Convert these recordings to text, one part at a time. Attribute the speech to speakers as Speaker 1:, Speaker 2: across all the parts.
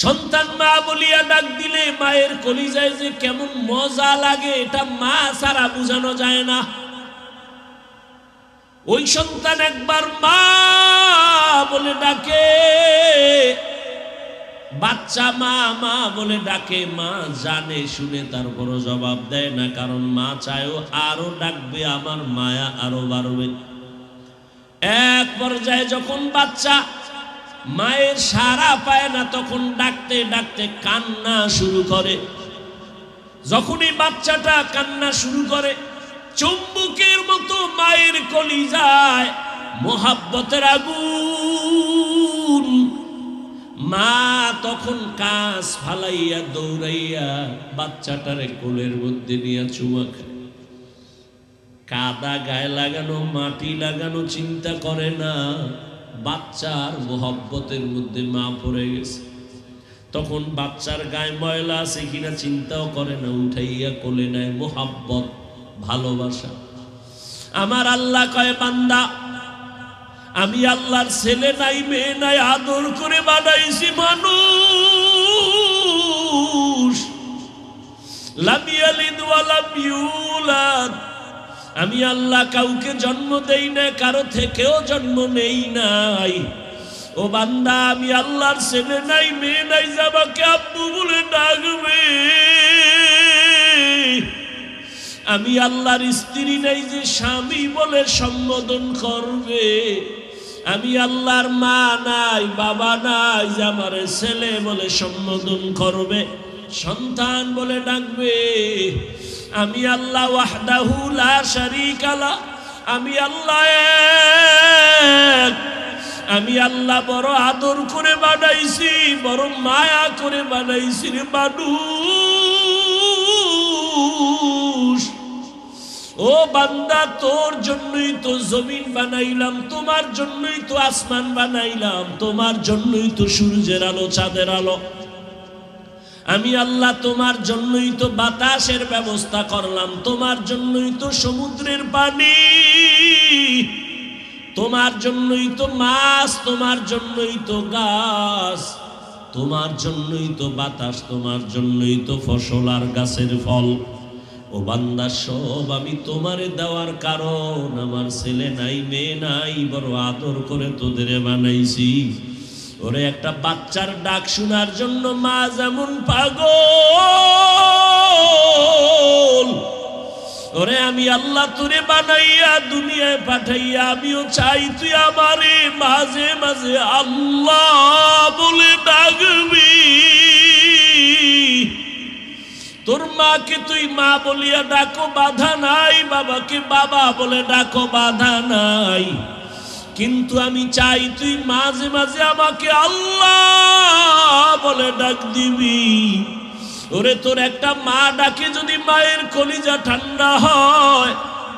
Speaker 1: সন্তান মা বলিয়া ডাক দিলে মায়ের কলিজায় যে কেমন মজা লাগে এটা মা ছাড়া বোঝানো যায় না। ওই সন্তান একবার মা বলে ডাকে, বাচ্চা মা মা বলে ডাকে, মা জানে শুনে তারপরও জবাব দেয় না, কারণ মা চায়ও আরো ডাকবে, আমার মায়া আরো বাড়বে। এক পর্যায়ে যখন বাচ্চা মায়ের সাড়া পায় না, তখন ডাকতে ডাকতে কান্না শুরু করে। যখনই বাচ্চাটা কান্না শুরু করে, চুম্বকের মতো মায়ের কলিজায় মোহাব্বতের আগুন। মা তখন কাজ ফালাইয়া দৌড়াইয়া বাচ্চাটারে কোলের মধ্যে নিয়ে চুমা খায়। কাদা গায়ে লাগানো, মাটি লাগানো চিন্তা করে না, বাচ্চার মোহব্বতের মধ্যে মা পড়ে গেছে। তখন বাচ্চার গায়ে ময়লা আছে কিনা চিন্তাও করে না, উঠাইয়া কোলে নেয়। মোহাব্বত, ভালোবাসা। আমার আল্লাহ কয়, বান্দা আমি আল্লাহর ছেলে নাই মেয়ে নাই, আদর করে বানাইছি মানুষ। লাম ইয়ালিদ ওয়া লাম ইউলাদ। আমি আল্লাহ কাউকে জন্ম দেই না, কারো থেকেও জন্ম নেই নাই। ও বান্দা, আমি আল্লাহর ছেলে নাই মেয়ে নাই, যাবাকে আব্বু বলে ডাকবে। আমি আল্লাহর স্ত্রী নাই যে স্বামী বলে সম্বোধন করবে। আমি আল্লাহর মা নাই বাবা নাই যে আমার ছেলে বলে সম্বোধন করবে, সন্তান বলে ডাকবে। আমি আল্লাহ ওয়াহদাহু লা শারীকা লা। আমি আল্লাহ এক। আমি আল্লাহ বড় আদর করে বানাইছি, বড় মায়া করে বানাইছি রে মানুষ। ও বান্দা, তোর জন্যই তো জমিন বানাইলাম, তোমার জন্যই তো আসমান বানাইলাম, তোমার জন্যই তো সূর্যের আলো চাঁদের আলো। আমি আল্লাহ তোমার জন্যই তো বাতাসের ব্যবস্থা করলাম, তোমার জন্যই তো সমুদ্রের পানি, তোমার জন্যই তো মাছ, তোমার জন্যই তো গাছ, তোমার জন্যই তো বাতাস, তোমার জন্যই তো ফসল আর গাছের ফল। ও বান্দা, সব আমি তোমারে দেওয়ার কারণ, আমার ছেলে নাই মেয়ে নাই, বড় আদর করে তোদের বানাইছি। ওরে একটা বাচ্চার ডাক শোনার জন্য মা যেমন পাগল, ওরে আমি আল্লাহ তোরে বানাইয়া দুনিয়ায় পাঠাইয়া আমিও চাই তুই আমারে মাঝে মাঝে আল্লাহ বলে ডাকবি। তোর মাকে তুই মা বলিয়া ডাকো, বাধা নাই, বাবাকে বাবা বলে ডাকো, বাধা নাই, কিন্তু আমি চাই তুই মাঝে মাঝে আমাকে আল্লাহ বলে ডাক দিবি। ওরে তোর একটা মা ডাকে যদি মায়ের কলিজা ঠান্ডা হয়,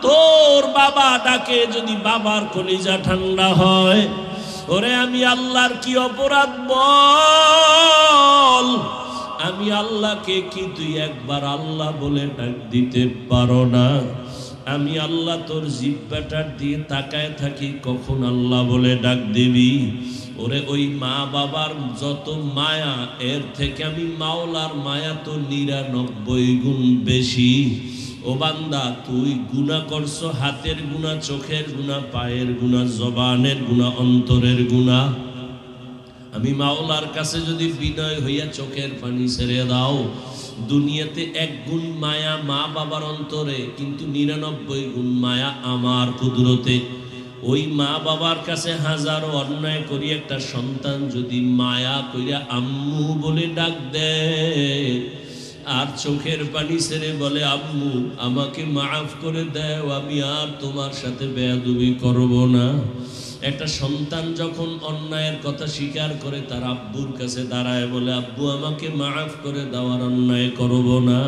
Speaker 1: তোর বাবা ডাকে যদি বাবার কলিজা ঠান্ডা হয়। ওরে আমি আল্লাহর কি অপরাধ বল? আমি আল্লাহকে কি তুই একবার আল্লাহ বলে ডাক দিতে পারো না? আমি আল্লাহ তোর জিহ্বাটার দিয়ে তাকায় থাকি, কখন আল্লাহ বলে ডাক দিবি। ওরে ওই মা বাবার যত মায়া, এর থেকে আমি মাওলার মায়া তো 99 গুণ বেশি। ও বান্দা, তুই গুনাহ করছো, হাতের গুনাহ, চোখের গুনাহ, পায়ের গুনাহ, জবানের গুনাহ, অন্তরের গুনাহ। আমি মাওলার কাছে যদি বিনয় হইয়া চোখের পানি ছেড়ে দাও, দুনিয়াতে 1 গুণ মায়া মা বাবার অন্তরে, কিন্তু 99 গুণ মায়া আমার কুদরতে। ওই মা বাবার কাছে হাজারো অন্যায় করি, একটা সন্তান যদি মায়া কইরা আম্মু বলে ডাক দেয় আর চোখের পানি ছেড়ে বলে আম্মু আমাকে মাফ করে দাও, আমি আর তোমার সাথে বেয়াদবি করব না। একটা সন্তান যখন অন্যায়ের কথা স্বীকার করে তার আব্বুর কাছে দাঁড়ায় বলে আব্বু আমাকে মাফ করে দাও, আর অন্যায় করব না।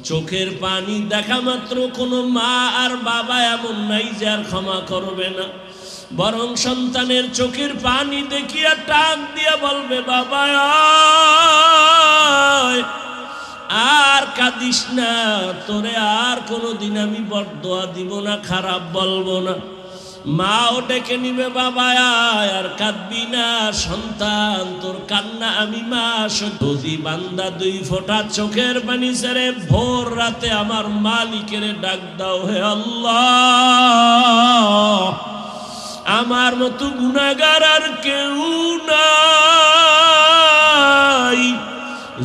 Speaker 1: চোখের পানি দেখা মাত্র কোনো মা আর বাবা এমন নাই যে আর ক্ষমা করবে না, বরং সন্তানের চোখের পানি দেখিয়া টাক দিয়া বলবে বাবা আর কাঁদিস না, তোরে আর কোনোদিন আমি বরদোয়া দিব না, খারাপ বলবো না। মাও ডেকে নিবে, বাবা আয়, আর কাঁদবি না সন্তান, তোর কান্না আমি মা যদি বান্দা 2 ফোঁটা চোখের পানি ছেড়ে ভোর রাতে আমার মালিকের ডাক দাও, হে আল্লাহ আমার মতো গুনাহগার আর কেউ নাই,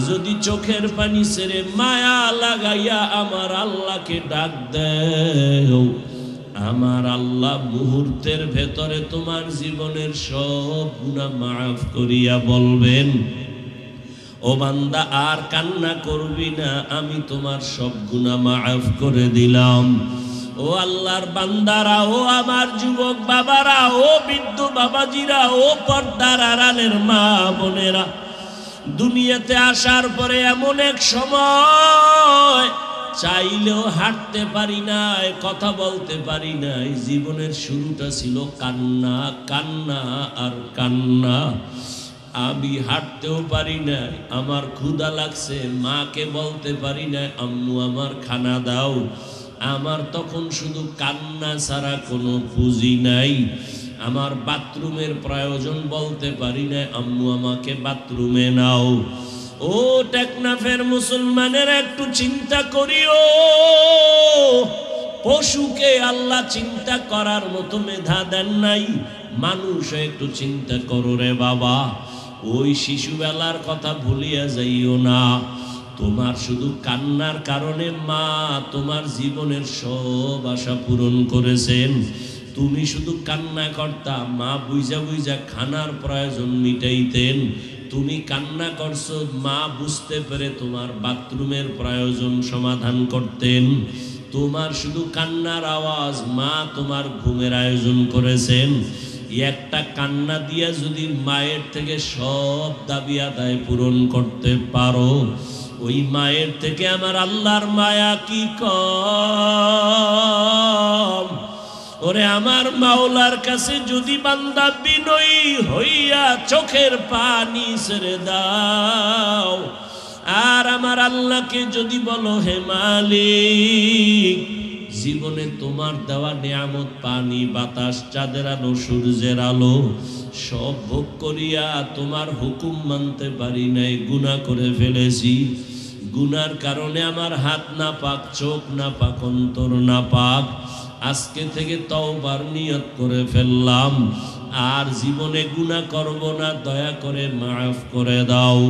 Speaker 1: যদি চোখের পানি ছেড়ে মায়া লাগাইয়া আমার আল্লাহকে ডাক দেও, আমার আল্লাহ মুহূর্তের ভেতরে তোমার জীবনের সব গুনাহ মাফ করিয়া বলবেন, ও বান্দা আর কান্না করবি না, আমি তোমার সব গুনাহ মাফ করে দিলাম। ও আল্লাহর বান্দারা, ও আমার যুবক বাবারা, ও বৃদ্ধ বাবাজিরা, ও পর্দার আড়ালের মা বোনেরা, দুনিয়াতে আসার পরে এমন এক সময় চাইলেও হাঁটতে পারি নাই, কথা বলতে পারি নাই, জীবনের শুরুটা ছিল কান্না, কান্না আর কান্না। আমি হাঁটতেও পারি নাই, আমার ক্ষুধা লাগছে, মাকে বলতে পারি না আম্মু আমার খানা দাও, আমার তখন শুধু কান্না ছাড়া কোনো পুঁজি নাই। আমার বাথরুমের প্রয়োজন, বলতে পারি না আম্মু আমাকে বাথরুমে নাও। ও টেকনাফের মুসলমানের একটু চিন্তা করিও, পশুকে আল্লাহ চিন্তা করার মতো মেধা দেন নাই, মানুষ একটু চিন্তা করো রে বাবা। ওই শিশুবেলার কথা ভুলিয়া যাইও না, তোমার শুধু কান্নার কারণে মা তোমার জীবনের সব আশা পূরণ করেছেন। তুমি শুধু কান্না করতা, মা বুঝা বুঝা খানার প্রয়োজন মিটাইতেন। তুমি কান্না করছো, মা বুঝতে পেরে তোমার বাথরুমের প্রয়োজন সমাধান করতেন। তোমার শুধু কান্নার আওয়াজ, মা তোমার ঘুমের আয়োজন করেছেন। একটা কান্না দিয়া যদি মায়ের থেকে সব দাবি আদায় পূরণ করতে পারো, ওই মায়ের থেকে আমার আল্লাহর মায়া কি কম? ওরে আমার মাওলার কাছে যদি বান্দা বিনয়ী হইয়া চোখের পানি ছেড়ে দাও, আর আমার আল্লাহকে যদি বলো, হে মালিক জীবনে তোমার দেওয়া নিয়ামত, পানি বাতাস, চাঁদের আলো, সূর্যের আলো সব ভোগ করিয়া তোমার হুকুম মানতে পারি নাই, গুনাহ করে ফেলেছি। গুনার কারণে আমার হাত না পাক, চোখ না পাক, অন্তর না পাক। আজকে থেকে তওবার নিয়ত করে ফেললাম, আর জীবনে গুনাহ করব না, দয়া করে মাফ করে দাও।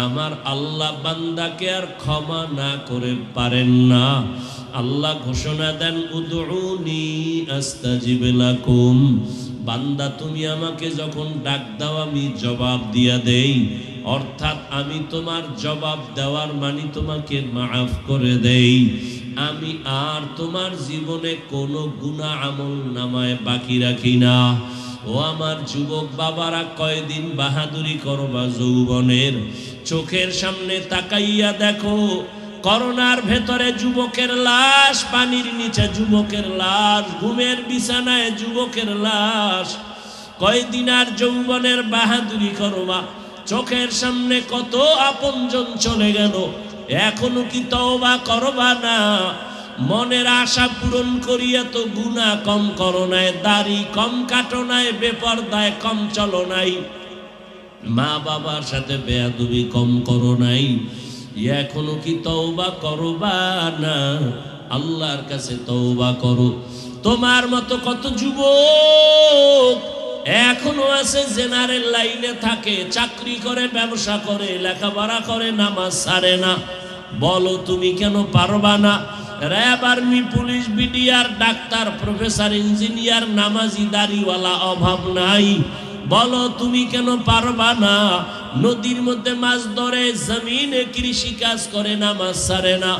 Speaker 1: আমার আল্লাহ বান্দাকে আর ক্ষমা না করে পারেন না। আল্লাহ ঘোষণা দেন, উদউনি আস্তাজিব লাকুম। বান্দা তুমি আমাকে যখন ডাক দাও আমি জবাব দিয়া দেই, অর্থাৎ আমি তোমার জবাব দেওয়ার মানে তোমাকে মাফ করে দেই। আমি আর তোমার জীবনে কোনো গুনাহ আমল নামায় বাকি রাখি না। ও আমার যুবক বাবারা, কয়দিন বাহাদুরি করবা যৌবনের? চোখের সামনে তাকাইয়া দেখো, করোনার ভেতরে যুবকের লাশ, পানির নিচে যুবকের লাশ, ঘুমের বিছানায় যুবকের লাশ। কয়দিন আর যৌবনের বাহাদুরি করবা? চোখের সামনে কত আপনজন চলে গেল, এখনো কি তওবা করবা না? মনের আশা পূরণ করিয়া তো গুনাহ কম করো নাই, দাড়ি কম কাটো নাই, বেপরদায় কম চলো নাই, মা বাবার সাথে বেয়াদবি কম করো নাই, এখনো কি তওবা করবা না? আল্লাহর কাছে তওবা করো। তোমার মতো কত যুবক এখনো আছে জেনারেল লাইনে থাকে, চাকরি করে, ব্যবসা করে, লেখাপড়া করে, নামাজ ছাড়ে না। বলো তুমি কেন পারবা না? RAB, army, police, BDR, doctor, professor, engineer, নামাজি, দাড়িওয়ালা অভাব নাই। বলো তুমি কেন পারবা না? নদীর মধ্যে মাছ ধরে, জমিনে কৃষি কাজ করে, নামাজ ছাড়ে না,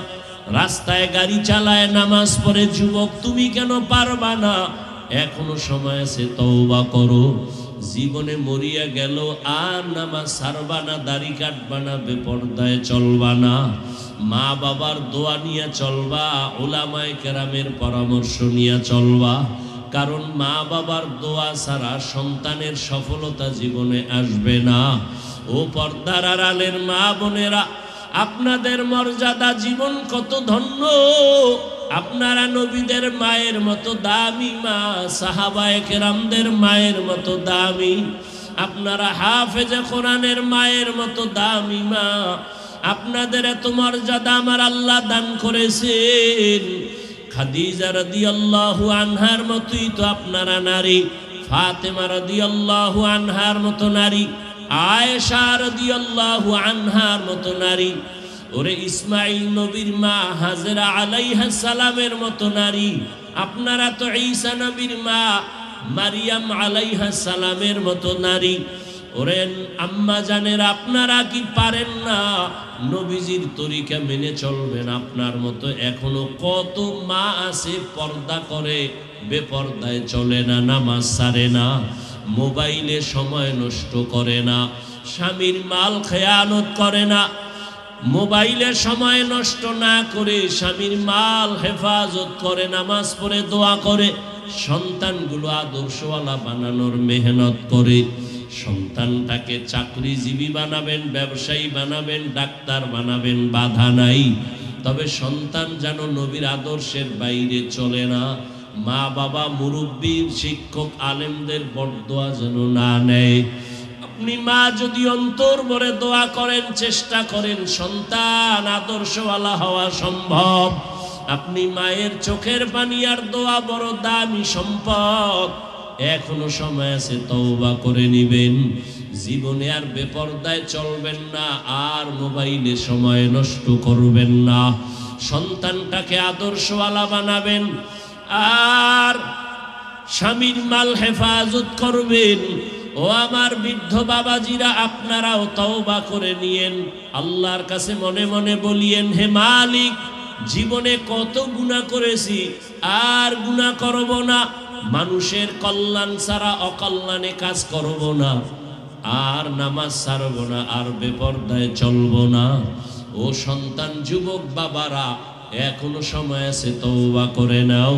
Speaker 1: রাস্তায় গাড়ি চালায়, নামাজ পড়ে যুবক, তুমি কেন পারবা না? এখনো সময় আছে, তওবা করো। জীবনে মরিয়া গেল আর নামাজ ছাড়বা না, দাড়ি কাটবা না, বেপরদায় চলবা না, মা বাবার দোয়া নিয়ে চলবা, উলামায়ে কেরামের পরামর্শ নিয়ে চলবা। কারণ মা বাবার দোয়া ছাড়া সন্তানের সফলতা জীবনে আসবে না। ও পর্দার আড়ালের মা বোনেরা, আপনাদের মর্যাদা, জীবন কত ধন্য। আপনারা নবীদের মায়ের মতো দামি মা, সাহাবায়ে কেরামদের মায়ের মতো দামি। আপনারা হাফেজে কোরআনের মায়ের মতো দামি মা। আপনাদের এত মর্যাদা আমার আল্লাহ দান করেছেন। খাদিজা রাদিয়াল্লাহু আনহার মতোই তো আপনারা নারী, ফাতেমা রাদিয়াল্লাহু আনহার মতো নারী, আয়েশা রাদিয়াল্লাহু আনহার মতো নারী। ওরে ইসমাইল নবীর মা হাজেরা আলাইহিস সালামের মতো নারী। আপনারা তো ঈসা নবীর মা মারিয়াম আলাইহিস সালামের মতো নারী। ওরে আম্মা জানেরা, আপনারা কি পারেন না নবীজির তরিকা মেনে চলবেন? আপনার মতো এখনো কত মা আছে পর্দা করে, বেপর্দায় চলে না, নামাজ ছাড়ে না, মোবাইলে সময় নষ্ট করে না, স্বামীর মাল খেয়ানত করে না। মোবাইলে সময় নষ্ট না করে স্বামীর মাল হেফাজত করে, নামাজ পড়ে, দোয়া করে, সন্তানগুলো আদর্শওয়ালা বানানোর মেহনত করে। সন্তানটাকে চাকরিজীবী বানাবেন, ব্যবসায়ী বানাবেন, ডাক্তার বানাবেন, বাধা নাই। তবে সন্তান যেন নবীর আদর্শের বাইরে চলে না। মা বাবা, মুরব্বী, শিক্ষক, আলেমদের বরদোয়া যেন না নেয়। আপনি মা যদি অন্তর ভরে দোয়া করেন, চেষ্টা করেন, সন্তান আদর্শওয়ালা হওয়া সম্ভব। আপনি মায়ের চোখের পানি আর দোয়া বড় দামি সম্পদ। এখনো সময় আছে, তওবা করে নিবেন। জীবনে আর বেপরদায় চলবেন না, আর মোবাইলে সময় নষ্ট করবেন না। সন্তানটাকে আদর্শওয়ালা বানাবেন, আর স্বামীর মাল হেফাজত করবেন। ও আমার বৃদ্ধ বাবাজিরা, আপনারাও তওবা করে নিয়েন। আল্লাহর কাছে মনে মনে বলিয়েন, হে মালিক, জীবনে কত গুনাহ করেছি, আর গুনাহ করব না। মানুষের কল্যাণ ছাড়া অকল্যাণে কাজ করব না, আর নামাজ ছাড়ব না, আর বেপরদায় চলব না। ও সন্তান, যুবক বাবারা, এখনো সময় আছে, তওবা করে নাও।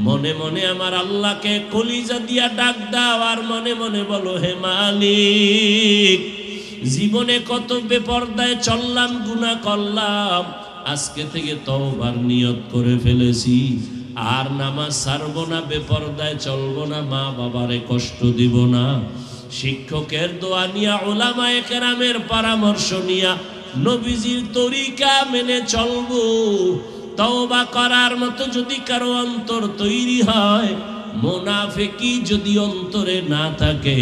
Speaker 1: মনে মনে আমার আল্লাহকে কলিজা দিয়া ডাক দাও, আর মনে মনে বলো, হে মালিক, জীবনে কত বেপরদায় চললাম, গুনাহ করলাম, আজকে থেকে তওবার নিয়ত করে ফেলেছি। আর নামাজ ছাড়ব না, বেপরদায় চলব না, মা বাবারে কষ্ট দিব না। শিক্ষকের দোয়া নিয়া, উলামায়ে কেরামের পরামর্শ নিয়া, নবীজির তরিকা মেনে চলবো। তওবা করার মতো যদি কারো অন্তর তৈরি হয়, মুনাফিকি যদি অন্তরে না থাকে,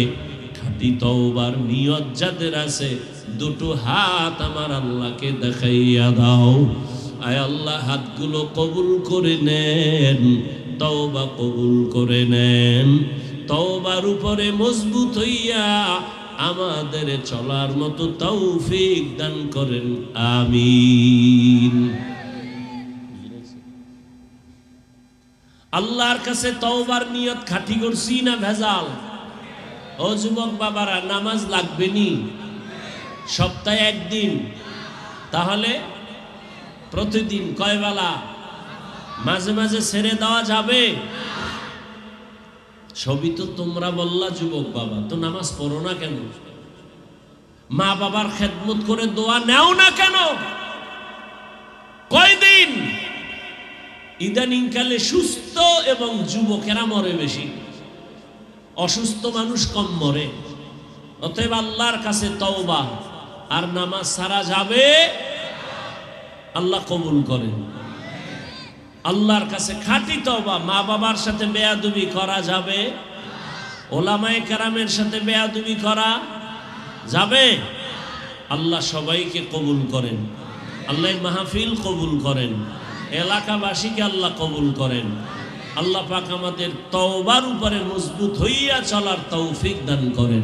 Speaker 1: খাঁটি তওবার নিয়ত যাদের আছে, দুটো হাত আমার আল্লাহকে দেখাইয়া দাও। আয় আল্লাহ, হাতগুলো কবুল করে নেন, তওবা কবুল করে নেন। তওবার উপরে মজবুত হইয়া আমাদের চলার মতো তৌফিক দান করেন, আমিন। আল্লাহর কাছে তওবার নিয়ত খাঁটি করছি না ভেজাল? ও যুবক বাবারা, নামাজ লাগবে নি? সপ্তাহে একদিন, তাহলে প্রতিদিন কয় বেলা? মাঝে মাঝে ছেড়ে দেওয়া যাবে? সবই তো তোমরা বললা যুবক বাবা, তো নামাজ পড়ো না কেন? মা বাবার খেদমত করে দোয়া নেও না কেন? কয়দিন? ইদানিং কালে সুস্থ এবং যুবকেরা মরে বেশি, অসুস্থ মানুষ কম মরে। অতএব আল্লাহর কাছে তওবা আর নামাজ ছাড়া যাবে, আল্লাহ কবুল করেন। আল্লাহর কাছে খাঁটি তওবা। মা বাবার সাথে বেয়াদবি করা যাবে? ওলামায়ে কেরামের সাথে বেয়াদবি করা যাবে? আল্লাহ সবাইকে কবুল করেন, আল্লাহ মাহফিল কবুল করেন, এলাকাবাসীকে আল্লাহ কবুল করেন। আল্লাহ পাক আমাদের তওবার উপরে মজবুত হইয়া চলার তৌফিক দান করেন।